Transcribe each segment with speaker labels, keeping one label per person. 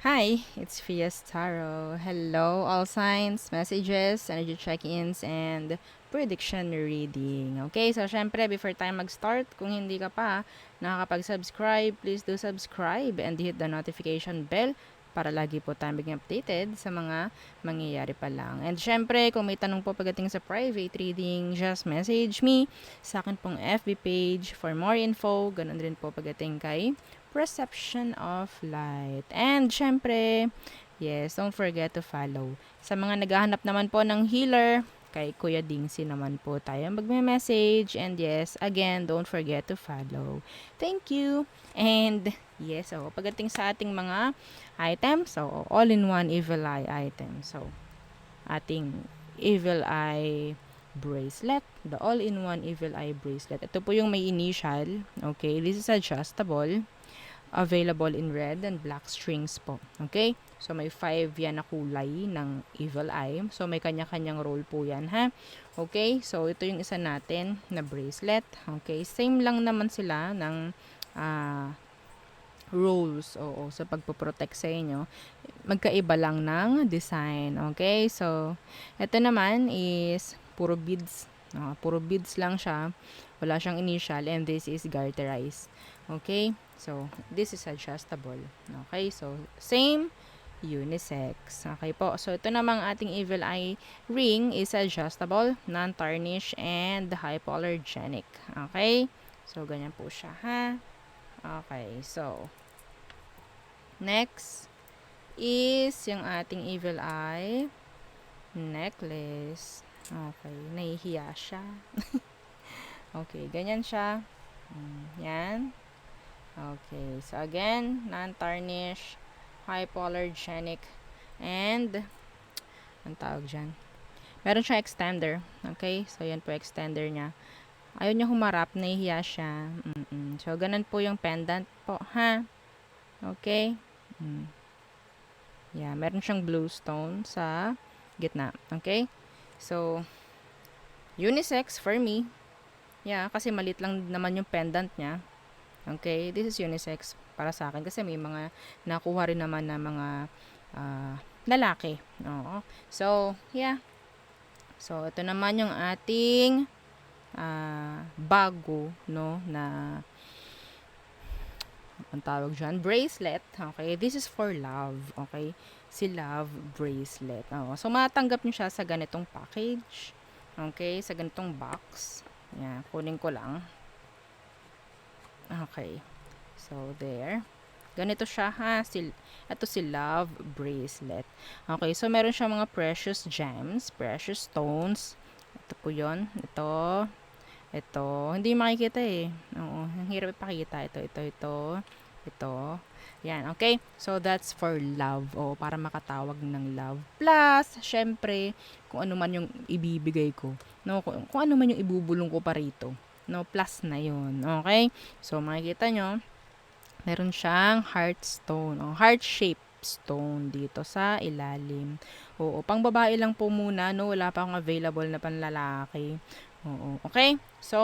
Speaker 1: Hi, it's Fias Tarot. Hello, all signs, messages, energy check-ins, and prediction reading. Okay, so syempre, before tayo mag-start, kung hindi ka pa nakakapag-subscribe, please do subscribe and hit the notification bell para lagi po tayo maging updated sa mga mangyayari pa lang. And syempre, kung may tanong po pagdating sa private reading, just message me sa akin pong FB page for more info. Ganun rin po pagdating kay perception of light. And syempre, yes, don't forget to follow. Sa mga naghahanap naman po ng healer, kay Kuya Dingsi naman po tayo magme-message. And yes, again, don't forget to follow. Thank you. And yes, so pagdating sa ating mga items, so all-in-one evil eye item. So, ating evil eye bracelet, the all-in-one evil eye bracelet. Ito po yung may initial. Okay, this is adjustable, available in red and black strings po. Okay? So, may 5 yan na kulay ng evil eye. So, may kanya-kanyang role po yan, ha? Okay? So, ito yung isa natin na bracelet. Okay? Same lang naman sila ng rules, oo, sa pagpoprotect sa inyo. Magkaiba lang ng design. Okay? So, ito naman is puro beads. Puro beads lang siya. Wala siyang initial and this is garterized. Okay? So, this is adjustable. Okay? So, same unisex. Okay po. So, ito namang ating evil eye ring is adjustable, non-tarnish, and hypoallergenic. Okay? So, ganyan po siya, ha? Okay. So, next is yung ating evil eye necklace. Okay. Nahihiya siya. Okay. Ganyan siya. Yan. Okay. So, again, non-tarnish, hypoallergenic, and ang tawag dyan. Meron siyang extender. Okay? So, yan po extender niya. Ayaw niya humarap. Nahihiya siya. So, ganun po yung pendant po, ha? Okay? Yeah, meron siyang blue stone sa gitna. Okay? So, unisex for me. Yeah, kasi malit lang naman yung pendant niya. Okay? This is unisex para sa akin kasi may mga nakuha rin naman na mga lalaki. Oo. So, yeah. So, ito naman yung ating bago, no, na ang tawag dyan, bracelet. Okay, this is for love. Okay, si love bracelet. So, matanggap nyo siya sa ganitong package. Okay, sa ganitong box. Yan, kunin ko lang. Okay, so there. Ganito siya, ha. Ito si love bracelet. Okay, so meron siya mga precious gems, precious stones. Ito po yun. Ito. Hindi makikita eh. Oo, ang hirap ipakita. Ito. Yan, okay? So, that's for love. O, para makatawag ng love. Plus, syempre, kung ano man yung ibibigay ko. No? Kung ano man yung ibubulong ko pa rito. No? Plus na yun. Okay? So, makikita nyo, meron siyang heart stone. O, heart-shaped stone dito sa ilalim. Oo, pang babae lang po muna, no? Wala pa akong available na panlalaki. Oo, okay? So,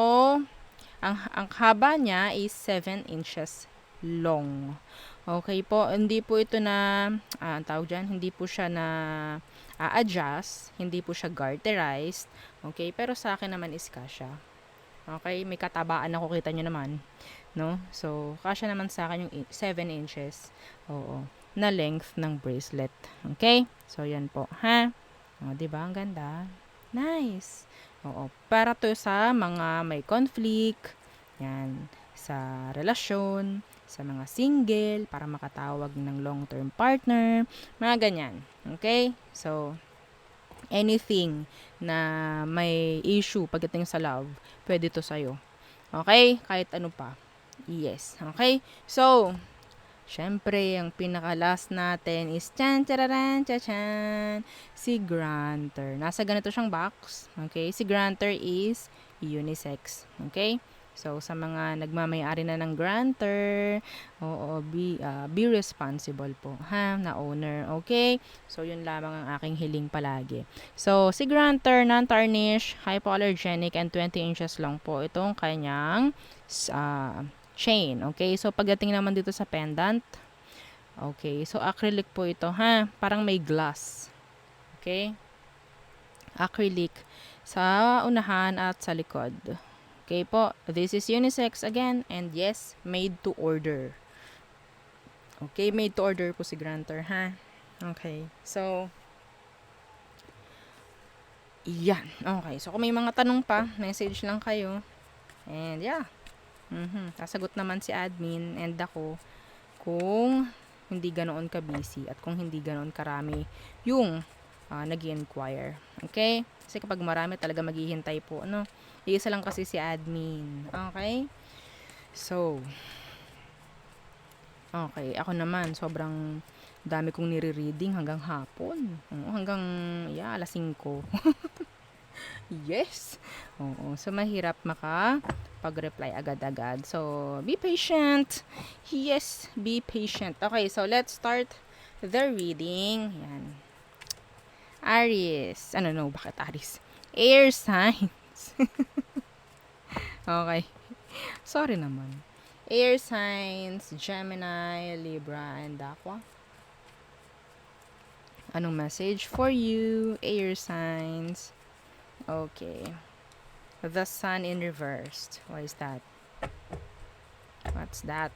Speaker 1: ang haba niya is 7 inches long. Okay po, hindi po ito na, ang tawag dyan, hindi po siya na adjust, hindi po siya garterized. Okay, pero sa akin naman is kasya. Okay, may katabaan ako, kita nyo naman. No? So, kasya naman sa akin yung 7 inches. Oo, na length ng bracelet. Okay? So, yan po, ha? O, diba? Ang ganda. Nice. Oo. Para to sa mga may conflict, yan, sa relasyon, sa mga single, para makatawag ng long-term partner, mga ganyan. Okay? So, anything na may issue pagdating sa love, pwede to sa'yo. Okay? Kahit ano pa. Yes. Okay? So, syempre, ang pinaka-last natin is si Granter. Nasa ganito siyang box. Okay? Si Granter is unisex. Okay? So, sa mga nagmamayari na ng granter, oo, be responsible po, ha, na owner. Okay? So, yun lamang ang aking hiling palagi. So, si granter, non-tarnish, hypoallergenic, and 20 inches long po itong kanyang chain. Okay? So, pagdating naman dito sa pendant, Okay, so acrylic po ito, ha? Parang may glass. Okay? Acrylic sa unahan at sa likod. Okay po, this is unisex again, and yes, made to order. Okay, made to order po si Grantor, ha? Okay, so, yan. Okay, so kung may mga tanong pa, message lang kayo. And yeah, sasagot naman si admin and ako kung hindi ganoon ka-busy at kung hindi ganoon karami yung nag-inquire. Okay? Kasi kapag marami talaga maghihintay po, ano? Iisa lang kasi si admin. Okay? So, okay. Ako naman, sobrang dami kong nire-reading hanggang hapon. Hanggang, alas 5. Yes. Oo. So, mahirap pag-reply agad-agad. So, be patient. Yes, be patient. Okay, so let's start the reading. Yan. Aries. Bakit Aries? Air signs. Okay. Sorry naman. Air signs, Gemini, Libra, and Aqua. Anong message for you, air signs? Okay. The sun in reversed. What is that? What's that?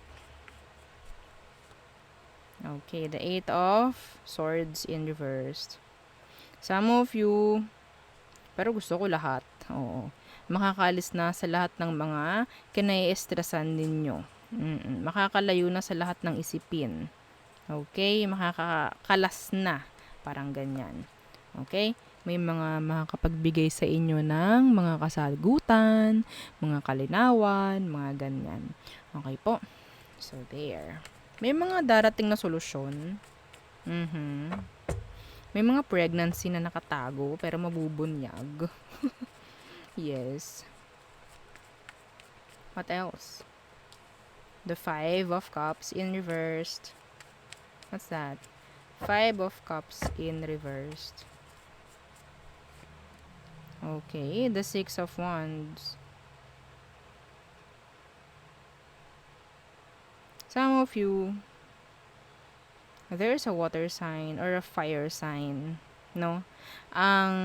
Speaker 1: Okay, the 8 of swords in reversed. Some of you, pero gusto ko lahat. Oo. Makakalis na sa lahat ng mga kinai-estresan ninyo. Makakalayo na sa lahat ng isipin. Okay? Makakakalas na. Parang ganyan. Okay? May mga makakapagbigay sa inyo ng mga kasagutan, mga kalinawan, mga ganyan. Okay po? So, there. May mga darating na solusyon. May mga pregnancy na nakatago pero mabubunyag. Yes. What else? The 5 of Cups in reversed. What's that? 5 of Cups in reversed. Okay, the 6 of Wands. Some of you, there's a water sign or a fire sign, no? Ang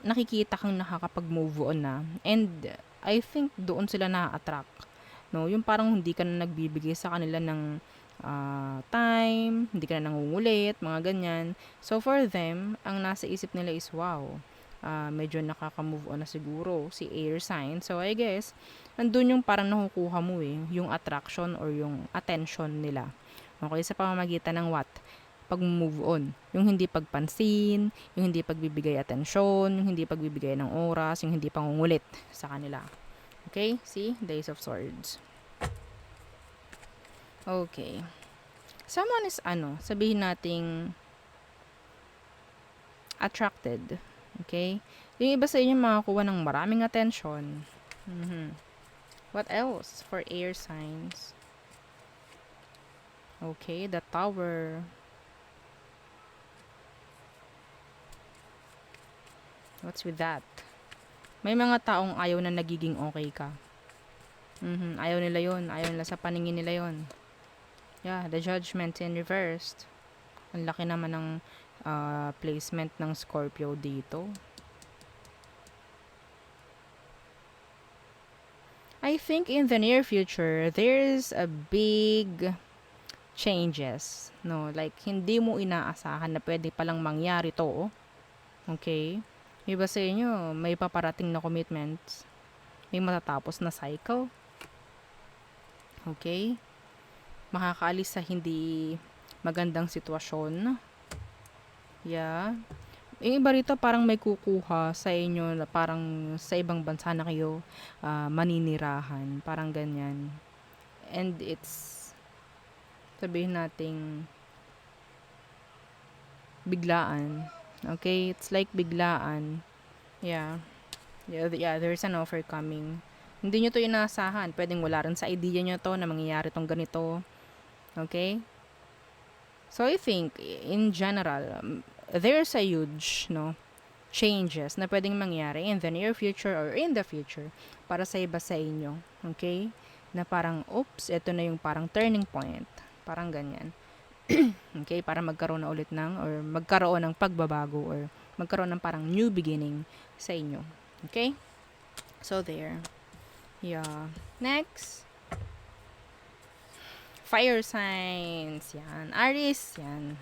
Speaker 1: nakikita kang nakakapag-move on na. And I think doon sila na-attract. No? Yung parang hindi ka na nagbibigay sa kanila ng time, hindi ka na nangungulit, mga ganyan. So for them, ang nasa isip nila is, wow, medyo nakaka-move on na siguro si air sign. So I guess, andun yung parang nakukuha mo yung attraction or yung attention nila. Okay, sa pamamagitan ng what? Pag-move on. Yung hindi pagpansin, yung hindi pagbibigay atensyon, yung hindi pagbibigay ng oras, yung hindi pangungulit sa kanila. Okay? See? The Ace of Swords. Okay. Someone is sabihin nating attracted. Okay? Yung iba sa inyo makakuha ng maraming attention. What else for air signs? Okay, the Tower. What's with that? May mga taong ayaw na nagiging okay ka. Ayaw nila yon. Ayaw nila sa paningin nila yon. Yeah, the Judgment in reversed. Ang laki naman ng placement ng Scorpio dito. I think in the near future, there's a big changes. No, like hindi mo inaasahan na pwede palang mangyari to. Okay? Iba sa inyo, may paparating na commitments. May matatapos na cycle. Okay? Makakaalis sa hindi magandang sitwasyon. Yeah. Yung iba rito parang may kukuha sa inyo na parang sa ibang bansa na kayo maninirahan. Parang ganyan. And it's, sabihin nating biglaan. Okay? It's like biglaan. Yeah, there's an offer coming. Hindi nyo to inaasahan. Pwedeng wala rin sa idea nyo to na mangyayari tong ganito. Okay? So, I think, in general, there's a huge, changes na pwedeng mangyari in the near future or in the future para sa iba sa inyo. Okay? Na parang, oops, ito na yung parang turning point. Parang ganyan. Okay, para magkaroon na ulit ng, or magkaroon ng pagbabago, or magkaroon ng parang new beginning sa inyo. Okay? So, there. Yeah. Next. Fire signs. Yan. Aries. Yan.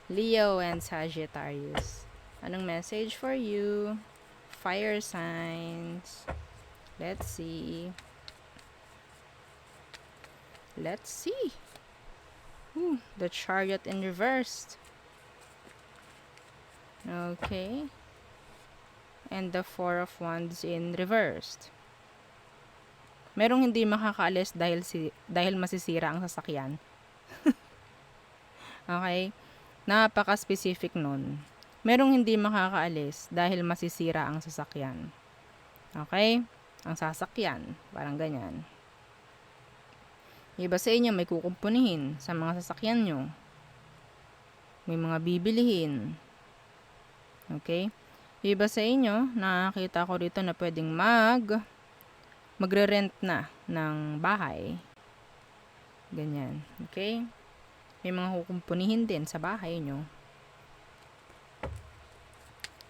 Speaker 1: Leo and Sagittarius. Anong message for you? Fire signs. Let's see. Let's see. The Chariot in reversed. Okay. And the Four of Wands in reversed. Merong hindi makakaalis dahil masisira ang sasakyan. Okay? Napaka-specific nun. Merong hindi makakaalis dahil masisira ang sasakyan. Okay? Ang sasakyan. Parang ganyan. Iba sa inyo, may kukumpunihin sa mga sasakyan nyo. May mga bibilihin. Okay? Iba sa inyo, nakakita ko dito na pwedeng magre-rent na ng bahay. Ganyan. Okay? May mga kukumpunihin din sa bahay nyo.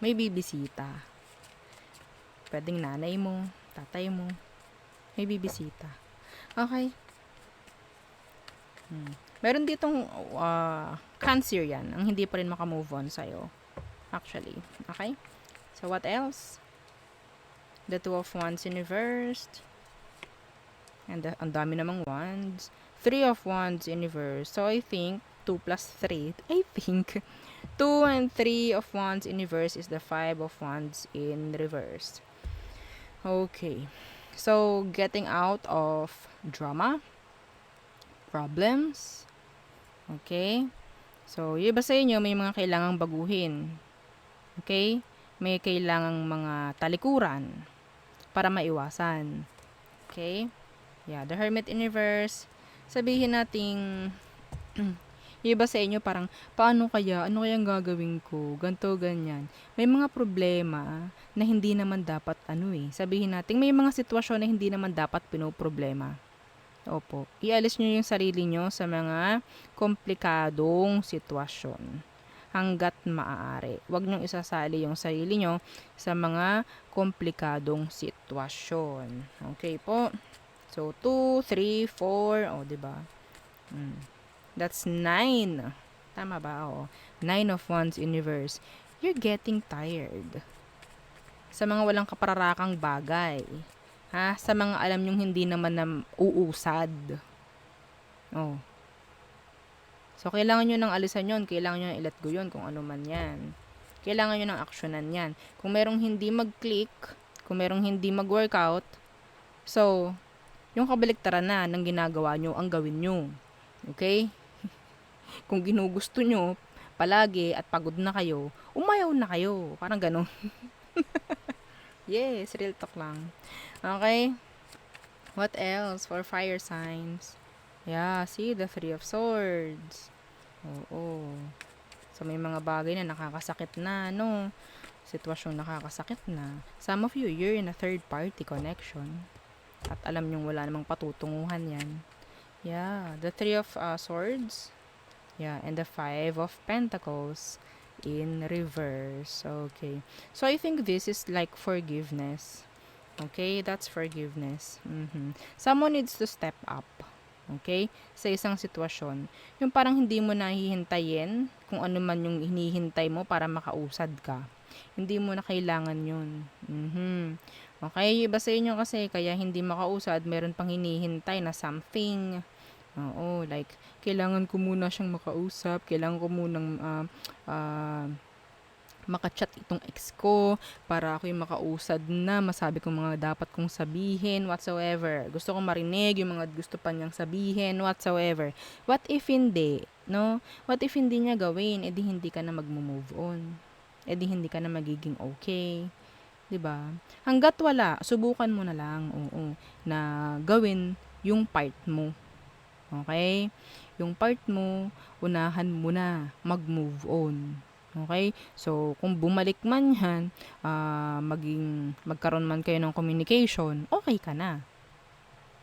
Speaker 1: May bibisita. Pwedeng nanay mo, tatay mo. May bibisita. Okay? Meron ditong Cancer yan. Ang hindi pa rin makamove on sa'yo. Actually. Okay? So, what else? The Two of Wands in reversed. And ang dami namang wands. Three of Wands in reverse. So, I think 2 plus 3. I think 2 and 3 of Wands in reverse is the 5 of Wands in reverse. Okay. So, getting out of drama. Problems. Okay? So, yung iba sa inyo, may mga kailangang baguhin. Okay? May kailangang mga talikuran para maiwasan. Okay? Yeah, the Hermit in reverse. Sabihin nating yung iba sa inyo parang, paano kaya? Ano kayang gagawin ko? Ganto, ganyan. May mga problema na hindi naman dapat sabihin natin, may mga sitwasyon na hindi naman dapat pinoproblema. Opo. Ialis nyo yung sarili nyo sa mga komplikadong sitwasyon. Hanggat maaari. Huwag nyo isasali yung sarili nyo sa mga komplikadong sitwasyon. Okay po? So, 2, 3, 4. O, diba? That's 9. Tama ba? O. 9 of Wands in reverse. You're getting tired. Sa mga walang kapararakang bagay. Ha? Sa mga alam nyong hindi naman na uusad. Oh. So, kailangan nyo nang alisan yun. Kailangan nyo nang i-let go yun kung ano man yan. Kailangan nyo nang aksyonan yan. Kung merong hindi mag-click, kung merong hindi mag-workout, so, yung kabaliktaran na ng ginagawa nyo, ang gawin nyo. Okay? Kung ginugusto nyo, palagi at pagod na kayo, umayaw na kayo. Parang gano'n. Yes, real talk lang. Okay? What else for fire signs? Yeah, see, the Three of Swords. Oo. So, may mga bagay na nakakasakit na, no? Sitwasyong nakakasakit na. Some of you, you're in a third party connection. At alam nyong wala namang patutunguhan yan. Yeah, the Three of Swords. Yeah, and the Five of Pentacles in reverse. Okay. So, I think this is like forgiveness. Okay, that's forgiveness. Someone needs to step up. Okay? Sa isang sitwasyon. Yung parang hindi mo nahihintayin kung ano man yung hinihintay mo para makausad ka. Hindi mo na kailangan yun. Okay, iba sa inyo kasi kaya hindi makausad, meron pang hinihintay na something. Oo, like, kailangan ko muna siyang makausap, kailangan ko munang makachat itong ex ko para ako yung makausad na masabi ko mga dapat kong sabihin whatsoever. Gusto kong marinig yung mga gusto pa niyang sabihin whatsoever. What if hindi? No? What if hindi niya gawin? E di hindi ka na mag-move on. E di hindi ka na magiging okay. 'Di ba? Hangga't wala, subukan mo na lang, na gawin yung part mo. Okay? Yung part mo, unahan mo na mag-move on. Okay? So, kung bumalik man yan, magkaroon man kayo ng communication, okay ka na.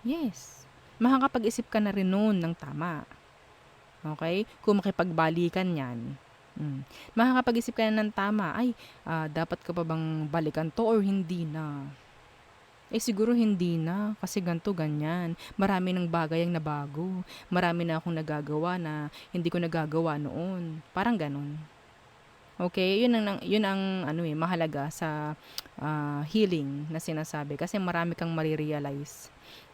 Speaker 1: Yes. Makakapag-isip ka na rin noon ng tama. Okay? Kung makipagbalikan yan. Makakapag-isip ka na ng tama, ay, dapat ko pa bang balikan to or hindi na? Eh siguro hindi na, kasi ganto ganyan. Marami ng bagay ang nabago. Marami na akong nagagawa na hindi ko nagagawa noon. Parang ganon. Okay, yun ang ano mahalaga sa healing na sinasabi kasi marami kang marirealize.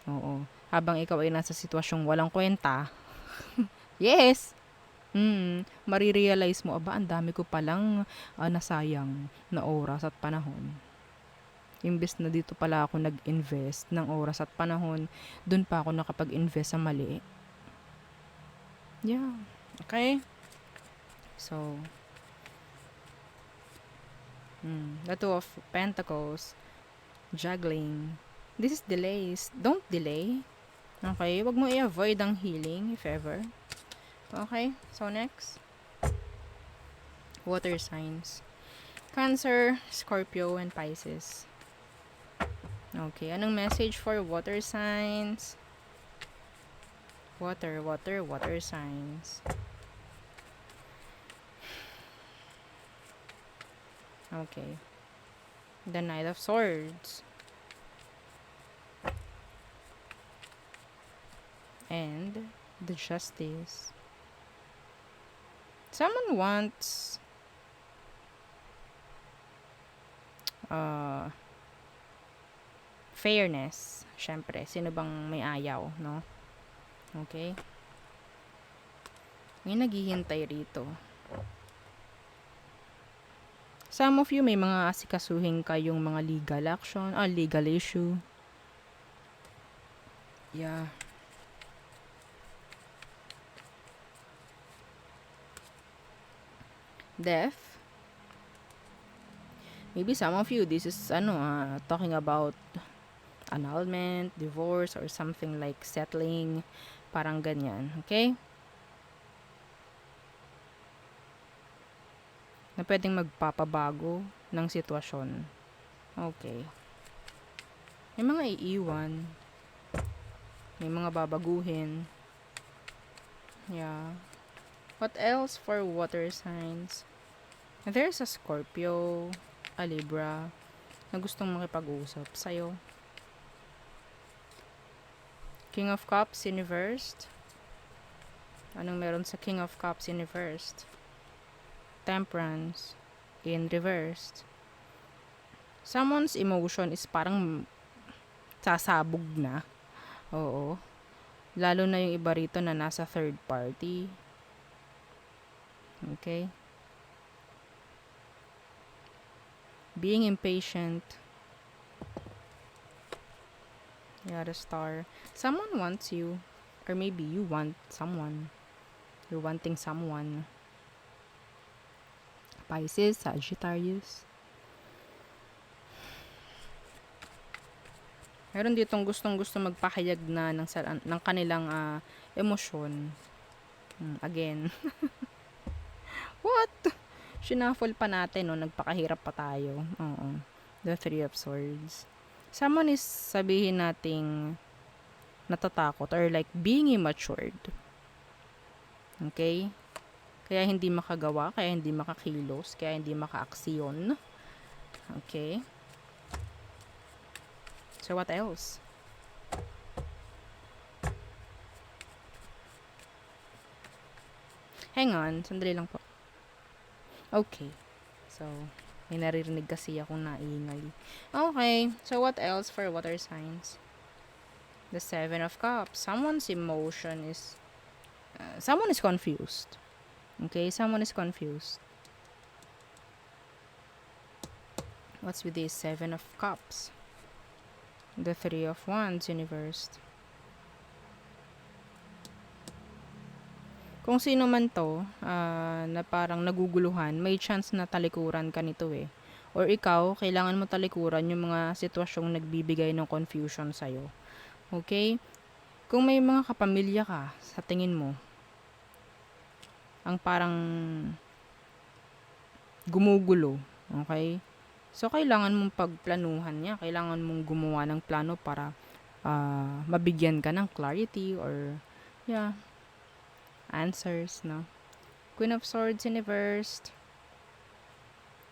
Speaker 1: Oo. Habang ikaw ay nasa sitwasyong walang kwenta, yes, marirealize mo, aba, ang dami ko palang nasayang na oras at panahon. Imbes na dito pala ako nag-invest ng oras at panahon, dun pa ako nakapag-invest sa mali. Yeah. Okay? So, the Two of Pentacles, juggling. This is delays. Don't delay. Okay? Wag mo i-avoid ang healing if ever. Okay? So, next. Water signs. Cancer, Scorpio, and Pisces. Okay, anong message for water signs? Water signs. Okay. The Knight of Swords. And the Justice. Someone wants fairness. Syempre, sino bang may ayaw, no? Okay? May naghihintay rito. Some of you may mga asikasuhin kayong mga legal action, legal issue. Yeah. Death. Maybe some of you, this is talking about annulment, divorce, or something like settling, parang ganyan, okay? Na pwedeng magpapabago ng sitwasyon. Okay. May mga iiwan, may mga babaguhin. Yeah. What else for water signs? There's a Scorpio, a Libra, na gustong makipag-usap sa'yo. King of Cups in reversed. Anong meron sa King of Cups in reversed? Temperance in reversed. Someone's emotion is parang sasabog na. Oo. Lalo na yung iba rito na nasa third party. Okay? Being impatient. Yeah, the Star. Someone wants you. Or maybe you want someone. You're wanting someone. Pisces, Sagittarius. Meron ditong gustong-gusto magpahayag na ng kanilang emosyon. Again. What? Shuffle pa natin, no? Nagpakahirap pa tayo. Oo. The Three of Swords. Someone is sabihin nating natatakot or like being immatured. Okay? Kaya hindi makagawa, kaya hindi makakilos, kaya hindi makaaksyon. Okay? So what else? Hang on, sandali lang po. Okay. So, may naririnig kasi akong naingay. Okay, so what else for water signs? The Seven of Cups. Someone's emotion is someone is confused. Okay, someone is confused. What's with this Seven of Cups? The Three of Wands reversed. Kung sino man to na parang naguguluhan, may chance na talikuran ka nito eh. Or ikaw, kailangan mo talikuran yung mga sitwasyong nagbibigay ng confusion sa'yo. Okay? Kung may mga kapamilya ka, sa tingin mo, ang parang gumugulo. Okay? So, kailangan mong pagplanuhan niya. Kailangan mong gumawa ng plano para mabigyan ka ng clarity or, yeah, answers, no? Queen of Swords in reversed.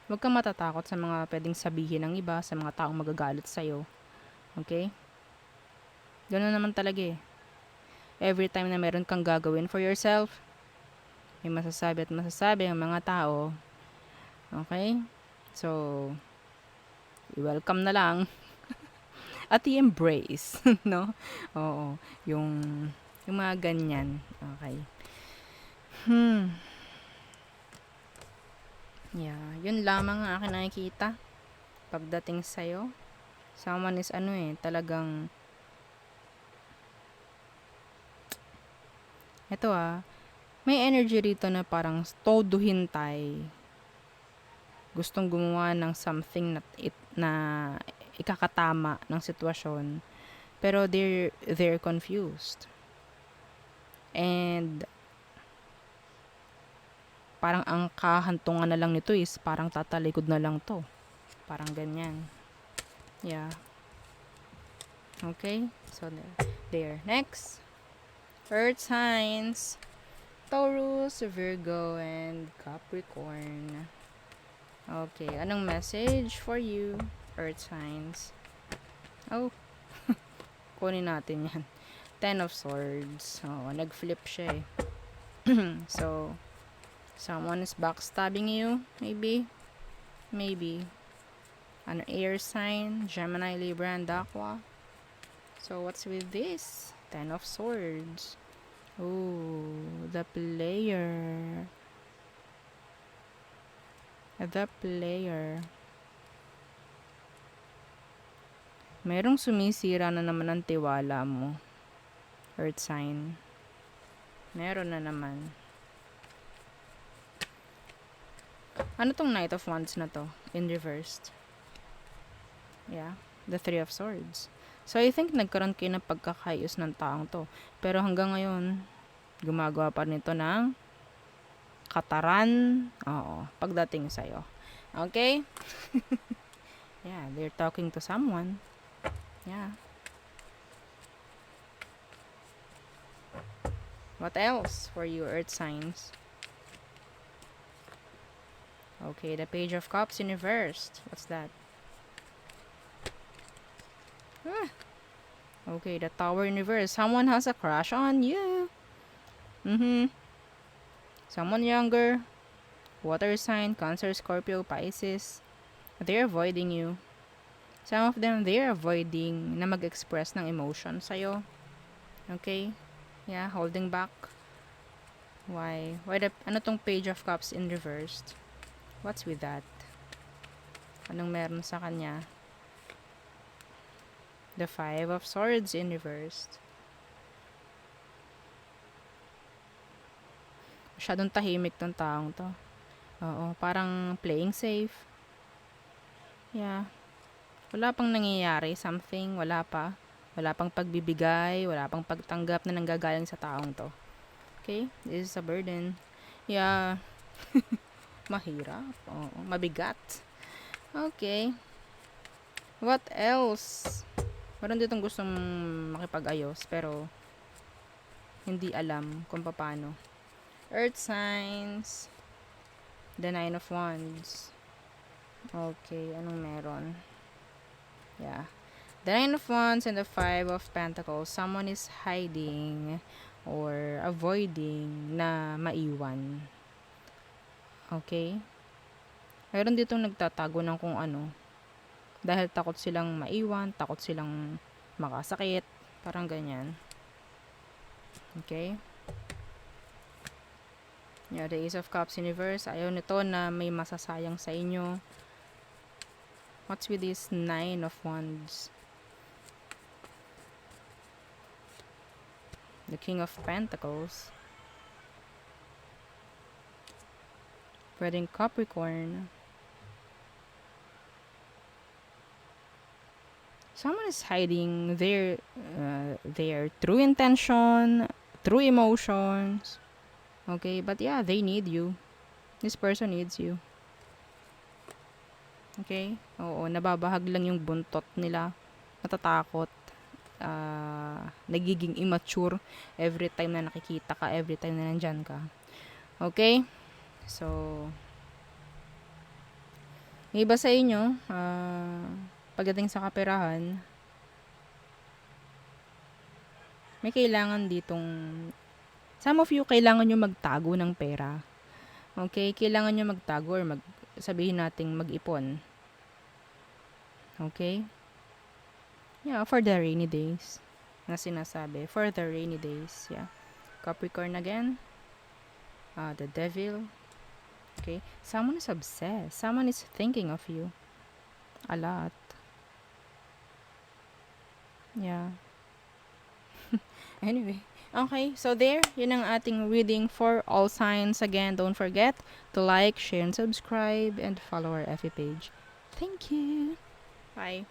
Speaker 1: Huwag kang matatakot sa mga pwedeng sabihin ng iba, sa mga taong magagalit sa'yo. Okay? Ganun naman talaga eh. Every time na meron kang gagawin for yourself, may masasabi at masasabi ang mga tao. Okay? So, i-welcome na lang. At i-embrace. No? Oo. Yung mga ganyan. Okay. Yeah, yun lamang ang akin nakikita pagdating sa'yo. Someone is talagang ito may energy rito na parang todo hintay. Gustong gumawa ng something na ikakatama ng sitwasyon. Pero they're confused. And parang ang kahantungan na lang nito is parang tatalikod na lang to. Parang ganyan. Yeah. Okay? So, there. Next. Earth signs. Taurus, Virgo, and Capricorn. Okay. Anong message for you, Earth signs? Oh. Kunin natin yan. Ten of Swords. Oh, nag-flip siya eh. So, someone is backstabbing you, maybe. An air sign, Gemini, Libra, and Aqua. So, what's with this? Ten of Swords. Oh, the player. The player. Merong sumisira na naman ang tiwala mo. Earth sign. Meron na naman. Ano tong Knight of Wands na to? In reversed. Yeah. The Three of Swords. So, I think nagkaroon kayo ng pagkakayos ng taong to. Pero hanggang ngayon, gumagawa pa rin ito ng kataran. Oo. Pagdating sa'yo. Okay? Yeah. They're talking to someone. Yeah. What else for you, Earth signs? Okay, the Page of Cups in reversed. What's that? Okay, the Tower in reverse. Someone has a crush on you. Someone younger. Water sign, Cancer, Scorpio, Pisces. They're avoiding you. Some of them, they're avoiding na mag-express ng emotion sa'yo. Okay? Yeah, holding back. Why? Ano tong Page of Cups in reversed? What's with that? Anong meron sa kanya? The Five of Swords in reversed. Masyadong tahimik tong taong to. Oo, parang playing safe. Yeah. Wala pang nangyayari, something, wala pa. Wala pang pagbibigay, wala pang pagtanggap na nanggagaling sa taong to. Okay? This is a burden. Yeah. Mahirap. Oo, mabigat. Okay. What else? Meron ditong gustong makipag-ayos, pero hindi alam kung paano. Earth signs. The Nine of Wands. Okay, anong meron? Yeah. The Nine of Wands and the Five of Pentacles. Someone is hiding or avoiding na maiwan. Okay? Meron ditong nagtatago ng kung ano. Dahil takot silang maiwan, takot silang makasakit. Parang ganyan. Okay? Yeah, the Ace of Cups in reverse. Ayaw nito na may masasayang sa inyo. What's with this Nine of Wands? The King of Pentacles. Pwedeng Capricorn. Someone is hiding their true intention, true emotions. Okay, but yeah, they need you. This person needs you. Okay? Oo, nababahag lang yung buntot nila. Natatakot. nagiging immature every time na nakikita ka, every time na nandyan ka. Okay? So, yung iba sa inyo, pagdating sa kaperahan, may kailangan ditong, some of you, kailangan nyo magtago ng pera. Okay? Kailangan nyo magtago or sabihin nating mag-ipon. Okay? Yeah, for the rainy days. Na sinasabi. For the rainy days. Yeah. Capricorn again. The devil. Okay? Someone is obsessed. Someone is thinking of you. A lot. Yeah. Anyway. Okay, so there. Yun ang ating reading for all signs. Again, don't forget to like, share, and subscribe, and follow our FB page. Thank you. Bye.